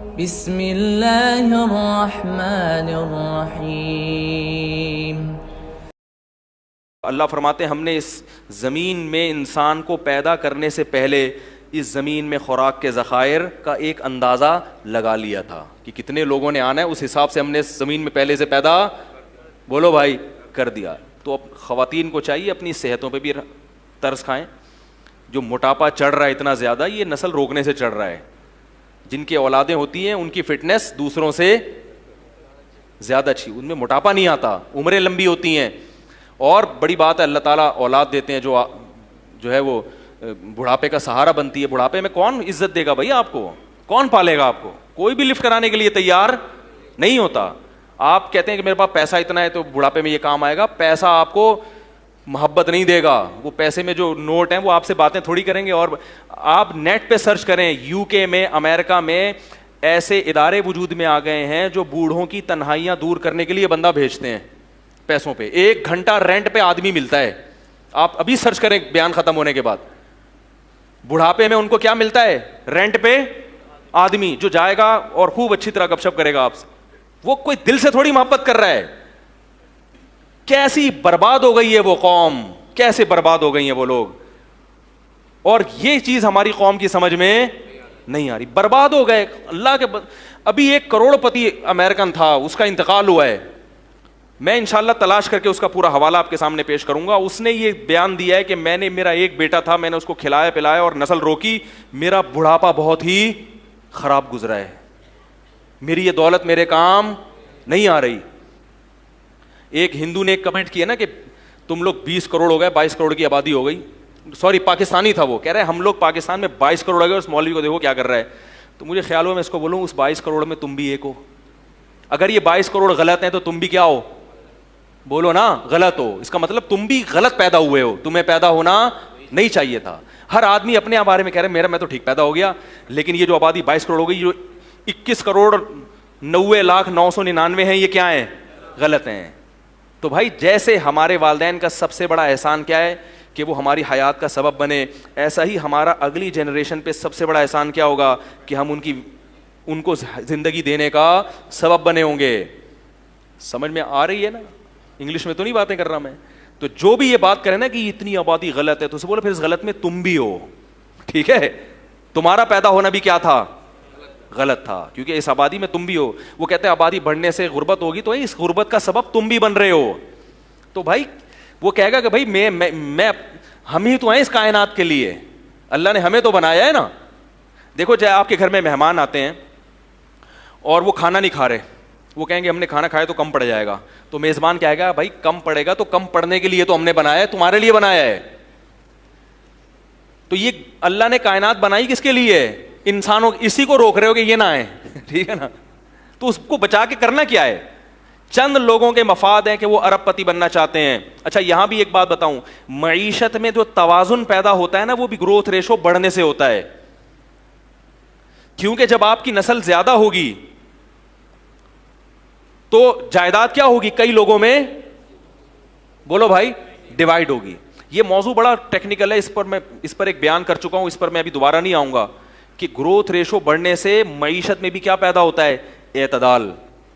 بسم اللہ الرحمن الرحیم۔ اللہ فرماتے ہیں ہم نے اس زمین میں انسان کو پیدا کرنے سے پہلے اس زمین میں خوراک کے ذخائر کا ایک اندازہ لگا لیا تھا کہ کتنے لوگوں نے آنا ہے، اس حساب سے ہم نے اس زمین میں پہلے سے پیدا بولو بھائی کر دیا۔ تو اب خواتین کو چاہیے اپنی صحتوں پہ بھی ترس کھائیں۔ جو موٹاپا چڑھ رہا ہے اتنا زیادہ، یہ نسل روکنے سے چڑھ رہا ہے۔ جن کی اولادیں ہوتی ہیں ان کی فٹنس دوسروں سے زیادہ اچھی، ان میں موٹاپا نہیں آتا، عمریں لمبی ہوتی ہیں۔ اور بڑی بات ہے اللہ تعالیٰ اولاد دیتے ہیں جو ہے وہ بڑھاپے کا سہارا بنتی ہے۔ بڑھاپے میں کون عزت دے گا بھائی آپ کو؟ کون پالے گا آپ کو؟ کوئی بھی لفٹ کرانے کے لیے تیار نہیں ہوتا۔ آپ کہتے ہیں کہ میرے پاس پیسہ اتنا ہے تو بڑھاپے میں یہ کام آئے گا، پیسہ آپ کو محبت نہیں دے گا۔ وہ پیسے میں جو نوٹ ہیں وہ آپ سے باتیں تھوڑی کریں گے۔ اور آپ نیٹ پہ سرچ کریں، یو کے میں، امریکہ میں ایسے ادارے وجود میں آ گئے ہیں جو بوڑھوں کی تنہائیاں دور کرنے کے لیے بندہ بھیجتے ہیں پیسوں پہ۔ 1 گھنٹہ رینٹ پہ آدمی ملتا ہے۔ آپ ابھی سرچ کریں بیان ختم ہونے کے بعد، بڑھاپے میں ان کو کیا ملتا ہے؟ رینٹ پہ آدمی جو جائے گا اور خوب اچھی طرح گپ شپ کرے گا آپ سے۔ وہ کوئی دل سے تھوڑی محبت کر رہا ہے۔ کیسی برباد ہو گئی ہے وہ قوم، کیسے برباد ہو گئی ہیں وہ لوگ۔ اور یہ چیز ہماری قوم کی سمجھ میں نہیں آ رہی، برباد ہو گئے اللہ کے ابھی 1 کروڑ پتی امریکن تھا، اس کا انتقال ہوا ہے۔ میں انشاءاللہ تلاش کر کے اس کا پورا حوالہ آپ کے سامنے پیش کروں گا۔ اس نے یہ بیان دیا ہے کہ میرا ایک بیٹا تھا، میں نے اس کو کھلایا پلایا اور نسل روکی، میرا بڑھاپا بہت ہی خراب گزرا ہے، میری یہ دولت میرے کام نہیں آ رہی۔ ایک ہندو نے ایک کمنٹ کیا نا کہ تم لوگ 20 کروڑ ہو گئے، 22 کروڑ کی آبادی ہو گئی، سوری پاکستانی تھا وہ، کہہ رہے ہم لوگ پاکستان میں 22 کروڑ ہو گئے، اس مولوی کو دیکھو کیا کر رہا ہے۔ تو مجھے خیال ہوا میں اس کو بولوں اس 22 کروڑ میں تم بھی ایک ہو۔ اگر یہ 22 کروڑ غلط ہیں تو تم بھی کیا ہو؟ بولو نا، غلط ہو۔ اس کا مطلب تم بھی غلط پیدا ہوئے ہو، تمہیں پیدا ہونا نہیں چاہیے تھا۔ ہر آدمی اپنے بارے میں کہہ رہے میں تو ٹھیک پیدا ہو گیا، لیکن یہ جو آبادی 22 کروڑ ہو گئی، جو 21 کروڑ 90,999 ہیں، یہ کیا ہیں؟ غلط ہیں۔ تو بھائی جیسے ہمارے والدین کا سب سے بڑا احسان کیا ہے کہ وہ ہماری حیات کا سبب بنے، ایسا ہی ہمارا اگلی جنریشن پہ سب سے بڑا احسان کیا ہوگا کہ ہم ان کو زندگی دینے کا سبب بنے ہوں گے۔ سمجھ میں آ رہی ہے نا؟ انگلش میں تو نہیں باتیں کر رہا میں۔ تو جو بھی یہ بات کرے نا کہ اتنی آبادی غلط ہے، تو اسے بولو پھر اس غلط میں تم بھی ہو، ٹھیک ہے؟ تمہارا پیدا ہونا بھی کیا تھا؟ غلط تھا، کیونکہ اس آبادی میں تم بھی ہو۔ وہ کہتے ہیں آبادی بڑھنے سے غربت ہوگی، تو اس غربت کا سبب تم بھی بن رہے ہو۔ تو بھائی وہ کہے گا کہ بھائی میں ہم ہی تو ہیں اس کائنات کے لیے، اللہ نے ہمیں تو بنایا ہے نا۔ دیکھو جائے آپ کے گھر میں مہمان آتے ہیں اور وہ کھانا نہیں کھا رہے، وہ کہیں گے ہم نے کھانا کھایا تو کم پڑ جائے گا، تو میزبان کہے گا بھائی کم پڑے گا تو کم پڑنے کے لیے تو ہم نے بنایا ہے، تمہارے لیے بنایا ہے۔ تو یہ اللہ نے کائنات بنائی کس کے لیے؟ انسانوں، اسی کو روک رہے ہو کہ یہ نہ آئے، ٹھیک ہے نا؟ تو اس کو بچا کے کرنا کیا ہے؟ چند لوگوں کے مفاد ہیں کہ وہ ارب پتی بننا چاہتے ہیں۔ اچھا یہاں بھی ایک بات بتاؤں، معیشت میں جو توازن پیدا ہوتا ہے نا، وہ بھی گروتھ ریشو بڑھنے سے ہوتا ہے۔ کیونکہ جب آپ کی نسل زیادہ ہوگی تو جائیداد کیا ہوگی؟ کئی لوگوں میں بولو بھائی ڈیوائڈ ہوگی۔ یہ موضوع بڑا ٹیکنیکل ہے، اس پر ایک بیان کر چکا ہوں، اس پر میں ابھی دوبارہ نہیں آؤں گا کہ گروتھ ریشو بڑھنے سے معیشت میں بھی کیا پیدا ہوتا ہے؟ اعتدال۔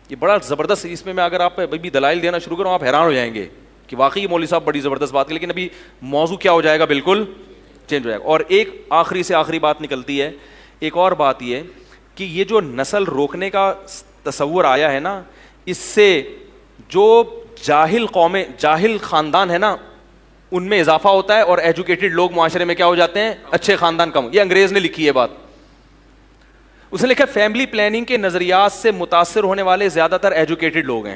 یہ بڑا زبردست، اس میں اگر آپ ابھی دلائل دینا شروع کروں آپ حیران ہو جائیں گے کہ واقعی مولوی صاحب بڑی زبردست بات ہے، لیکن ابھی موضوع کیا ہو جائے گا؟ بالکل چینج ہو جائے گا۔ اور ایک آخری سے آخری بات نکلتی ہے، ایک اور بات یہ کہ یہ جو نسل روکنے کا تصور آیا ہے نا، اس سے جو جاہل خاندان ہے نا ان میں اضافہ ہوتا ہے، اور ایجوکیٹڈ لوگ معاشرے میں کیا ہو جاتے ہیں؟ اچھے خاندان کم۔ یہ انگریز نے لکھی ہے بات، اس نے لکھا فیملی پلاننگ کے نظریات سے متاثر ہونے والے زیادہ تر ایجوکیٹڈ لوگ ہیں۔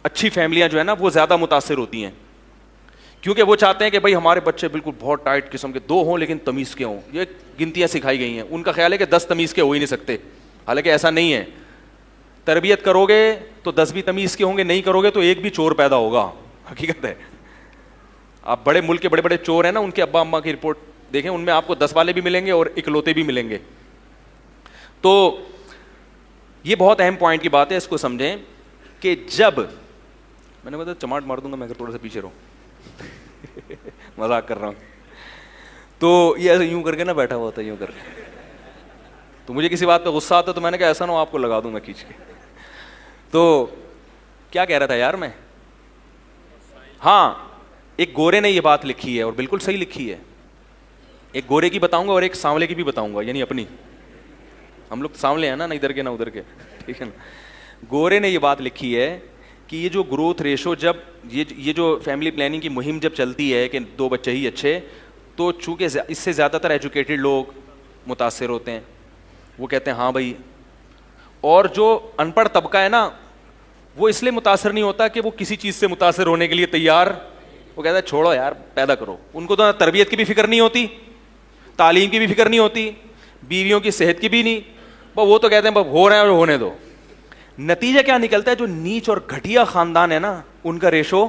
اچھی فیملیاں جو ہے نا وہ زیادہ متاثر ہوتی ہیں، کیونکہ وہ چاہتے ہیں کہ بھائی ہمارے بچے بالکل بہت ٹائٹ قسم کے 2 ہوں لیکن تمیز کے ہوں۔ یہ گنتیاں سکھائی گئی ہیں، ان کا خیال ہے کہ 10 تمیز کے ہو ہی نہیں سکتے، حالانکہ ایسا نہیں ہے۔ تربیت کرو گے تو 10 بھی تمیز کے ہوں گے، نہیں کرو گے تو ایک بھی چور پیدا ہوگا، حقیقت ہے۔ آپ بڑے ملک کے بڑے بڑے چور ہیں نا، ان کے ابا اماں کی رپورٹ دیکھیں، ان میں آپ کو 10 والے بھی ملیں گے اور اکلوتے بھی ملیں گے۔ تو یہ بہت اہم پوائنٹ کی بات ہے، اس کو سمجھیں کہ جب میں نے بتا چماٹ مار دوں گا میں اگر تھوڑا سا پیچھے رہوں، مذاق کر رہا ہوں۔ تو یہ ایسے یوں کر کے نا بیٹھا ہوا ہوتا ہے، یوں کر کے تو مجھے کسی بات پہ غصہ آتا تو میں نے کہا ایسا نہ ہو آپ کو لگا دوں میں کھینچ کے. تو کیا کہہ رہا تھا یار میں, ہاں ایک گورے نے یہ بات لکھی ہے اور بالکل صحیح لکھی ہے. ایک گورے کی بتاؤں گا اور ایک سانولے کی بھی بتاؤں گا, یعنی اپنی, ہم لوگ سانولے ہیں نا, نہ ادھر کے نہ ادھر کے, ٹھیک ہے نا. گورے نے یہ بات لکھی ہے کہ یہ جو گروتھ ریشو, جب یہ جو فیملی پلاننگ کی مہم جب چلتی ہے کہ 2 بچے ہی اچھے, تو چونکہ اس سے زیادہ تر ایجوکیٹڈ لوگ متاثر ہوتے ہیں. وہ کہتے ہیں ہاں بھائی, اور جو ان پڑھ طبقہ ہے نا وہ اس لیے متاثر نہیں ہوتا کہ وہ کسی چیز سے متاثر ہونے کے لیے تیار, وہ کہتا ہے چھوڑو یار پیدا کرو. ان کو تو تربیت کی بھی فکر نہیں ہوتی, تعلیم کی بھی فکر نہیں ہوتی, بیویوں کی صحت کی بھی نہیں, وہ تو کہتے ہیں بس ہو رہے ہیں اور ہونے دو. نتیجہ کیا نکلتا ہے, جو نیچ اور گھٹیا خاندان ہے نا ان کا ریشو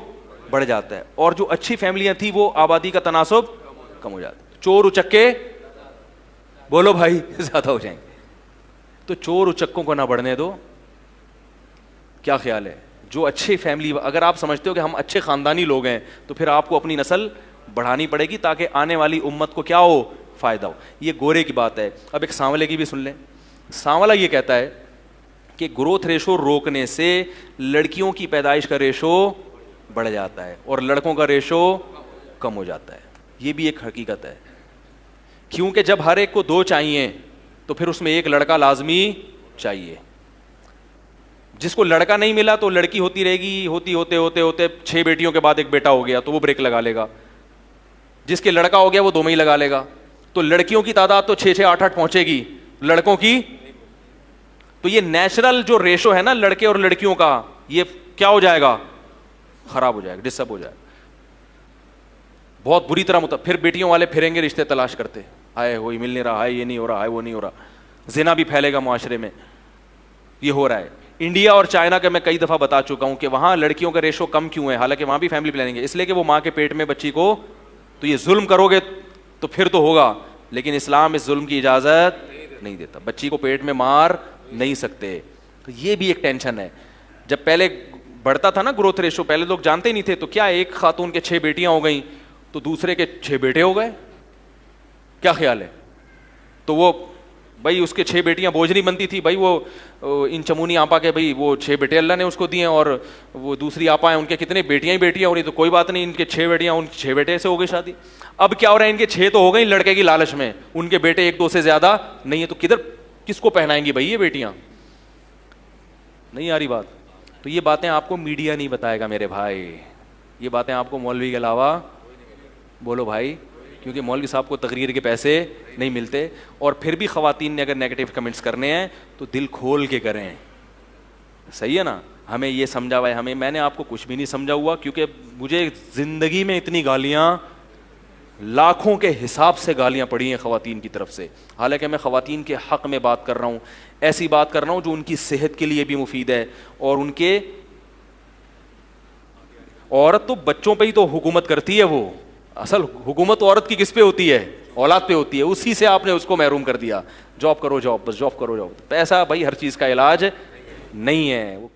بڑھ جاتا ہے, اور جو اچھی فیملیاں تھیں وہ آبادی کا تناسب کم ہو جاتا ہے. چور اچکے بولو بھائی زیادہ ہو جائیں گے. تو چور اچکوں کو نہ بڑھنے دو. کیا خیال ہے, جو اچھی فیملی, اگر آپ سمجھتے ہو کہ ہم اچھے خاندانی لوگ ہیں تو پھر آپ کو اپنی نسل بڑھانی پڑے گی تاکہ آنے والی امت کو کیا ہو, فائدہ ہو. یہ گورے کی بات ہے. اب ایک سانولے کی بھی سن لیں. سانولا یہ کہتا ہے کہ گروتھ ریشو روکنے سے لڑکیوں کی پیدائش کا ریشو بڑھ جاتا ہے اور لڑکوں کا ریشو کم ہو جاتا ہے. یہ بھی ایک حقیقت ہے, کیونکہ جب ہر ایک کو 2 چاہیے تو پھر اس میں ایک لڑکا لازمی چاہیے. جس کو لڑکا نہیں ملا تو لڑکی ہوتی رہے گی, ہوتے ہوتے 6 بیٹیوں کے بعد ایک بیٹا ہو گیا تو وہ بریک لگا لے گا. جس کے لڑکا ہو گیا وہ 2 میں ہی لگا لے گا. تو لڑکیوں کی تعداد تو 6 8 8 پہنچے گی, لڑکوں کی. تو یہ نیچرل جو ریشو ہے نا لڑکے اور لڑکیوں کا, یہ کیا ہو جائے گا, خراب ہو جائے گا, ڈسٹرب ہو جائے گا بہت بری طرح. پھر بیٹیوں والے پھریں گے رشتے تلاش کرتے, ہائے وہی مل نہیں رہا, ہائے یہ نہیں ہو رہا, ہائے وہ نہیں ہو رہا. زنا بھی پھیلے گا معاشرے میں. یہ ہو رہا ہے. انڈیا اور چائنا کا میں کئی دفعہ بتا چکا ہوں کہ وہاں لڑکیوں کا ریشو کم کیوں ہے, حالانکہ وہاں بھی فیملی پلاننگ ہے, اس لیے کہ وہ ماں کے پیٹ میں بچی کو, تو یہ ظلم کرو گے تو پھر تو ہوگا, لیکن اسلام اس ظلم کی اجازت نہیں دیتا. بچی کو پیٹ میں مار نہیں سکتے. تو یہ بھی ایک ٹینشن ہے. جب پہلے بڑھتا تھا نا گروتھ ریشو, پہلے لوگ جانتے ہی نہیں تھے, تو کیا ایک خاتون کے 6 بیٹیاں ہو گئیں تو دوسرے کے 6 بیٹے ہو گئے. کیا خیال ہے, تو وہ بھائی اس کے 6 بیٹیاں بوجھ نہیں بنتی تھی بھائی, وہ ان چمونی آپا کے بھائی وہ 6 بیٹے اللہ نے اس کو دیے, اور وہ دوسری آپا ہیں ان کے کتنے بیٹیاں ہی بیٹیاں ہو رہی, تو کوئی بات نہیں, ان کے 6 بیٹیاں, ان 6 بیٹے سے ہو گئی شادی. اب کیا ہو رہا ہے, ان کے 6 تو ہو گئی لڑکے کی لالچ میں, ان کے بیٹے 1 2 سے زیادہ نہیں ہے, تو کس کو پہنائیں گی بھائی یہ بیٹیاں. نہیں آ رہی بات. تو یہ باتیں آپ کو میڈیا نہیں بتائے گا میرے بھائی, یہ باتیں آپ کو مولوی کے علاوہ, بولو بھائی, کیونکہ مولوی صاحب کو تقریر کے پیسے نہیں ملتے. اور پھر بھی خواتین نے اگر نیگیٹو کمنٹس کرنے ہیں تو دل کھول کے کریں, صحیح ہے نا. ہمیں یہ سمجھا ہوا ہے, میں نے آپ کو کچھ بھی نہیں سمجھا ہوا, کیونکہ مجھے زندگی میں اتنی گالیاں, لاکھوں کے حساب سے گالیاں پڑی ہیں خواتین کی طرف سے. حالانکہ میں خواتین کے حق میں بات کر رہا ہوں, ایسی بات کر رہا ہوں جو ان کی صحت کے لیے بھی مفید ہے, اور ان کے, عورت تو بچوں پہ ہی تو حکومت کرتی ہے, وہ اصل حکومت عورت کی کس پہ ہوتی ہے, اولاد پہ ہوتی ہے. اسی سے آپ نے اس کو محروم کر دیا, جاب کرو جاب, بس جاب کرو جاب. پیسہ بھائی ہر چیز کا علاج نہیں ہے. وہ